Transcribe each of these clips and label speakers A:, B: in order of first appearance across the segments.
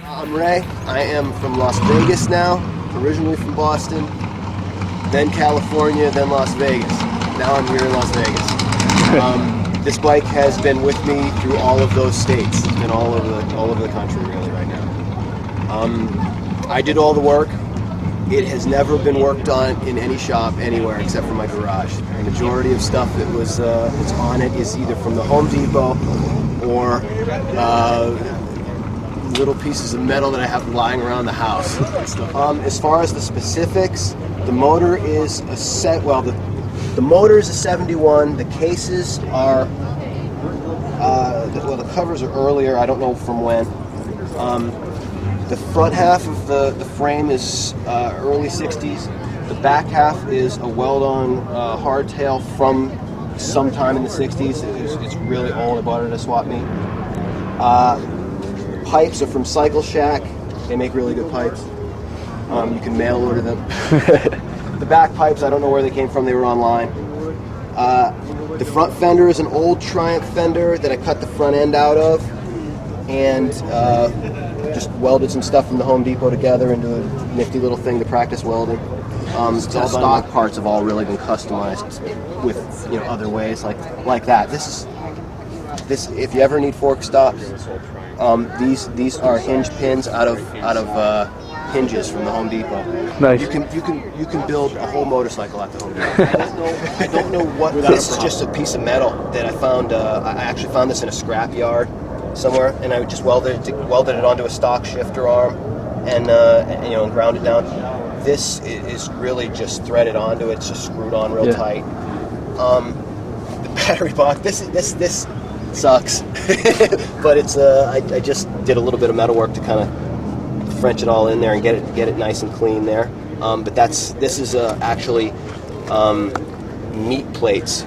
A: I'm Ray. I am from Las Vegas now, originally from Boston, then California, then Las Vegas. Now I'm here in Las Vegas. This bike has been with me through all of those states. It's been all over the country really right now. I did all the work. It has never been worked on in any shop anywhere except for my garage. The majority of stuff that was that's on it is either from the Home Depot or little pieces of metal that I have lying around the house. As far as the specifics, the motor is a set. Well, the motor is a 71. The cases are well, the covers are earlier. I don't know from when. The front half of the frame is early 60s. The back half is a weld-on hardtail from sometime in the 60s. It's really old. I bought it at a swap meet. Pipes are from Cycle Shack. They make really good pipes. You can mail order them. The back pipes, I don't know where they came from. They were online. The front fender is an old Triumph fender that I cut the front end out of and just welded some stuff from the Home Depot together into a nifty little thing to practice welding. The stock parts have all really been customized with other ways like that. This if you ever need fork stops, these are hinge pins out of hinges from the Home Depot.
B: Nice.
A: You can build a whole motorcycle at the Home Depot. I don't know what this is. Just a piece of metal that I found. I actually found this in a scrap yard somewhere, and I just welded it onto a stock shifter arm, and ground it down. This is really just threaded onto it. It's just screwed on real tight. The battery box. This sucks, but it's I just did a little bit of metal work to kind of French it all in there and get it nice and clean there. But this is actually meat plates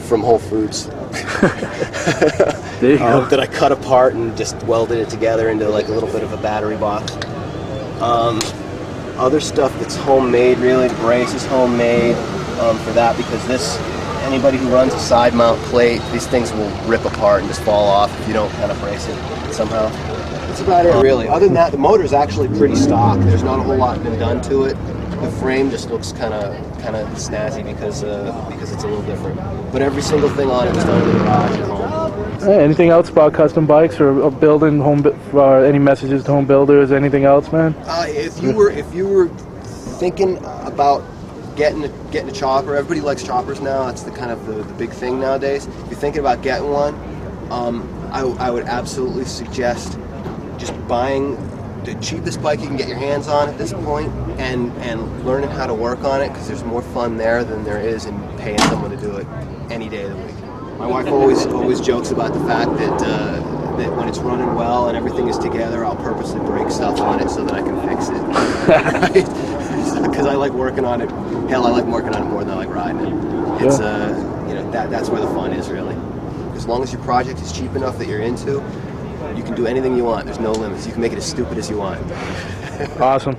A: from Whole Foods.
B: There you go.
A: That I cut apart and just welded it together into like a little bit of a battery box. Other stuff that's homemade, really. The brace is homemade for that, because anybody who runs a side mount plate, these things will rip apart and just fall off if you don't kind of brace it somehow. That's about it, really. Other than that, the motor is actually pretty stock. There's not a whole lot been done to it. The frame just looks kind of snazzy because it's a little different. But every single thing on it was done in the garage at home.
B: Hey, anything else about custom bikes or building any messages to home builders? Anything else, man?
A: If you were thinking about getting a chopper, everybody likes choppers now. That's the big thing nowadays. If you're thinking about getting one, I would absolutely suggest just buying the cheapest bike you can get your hands on at this point and learning how to work on it, because there's more fun there than there is in paying someone to do it any day of the week. My wife always jokes about the fact that when it's running well and everything is together, I'll purposely break stuff on it so that I can fix it. Because I like working on it. Hell, I like working on it more than I like riding it. It's that's where the fun is, really. As long as your project is cheap enough that you're into, you can do anything you want. There's no limits. You can make it as stupid as you want.
B: Awesome.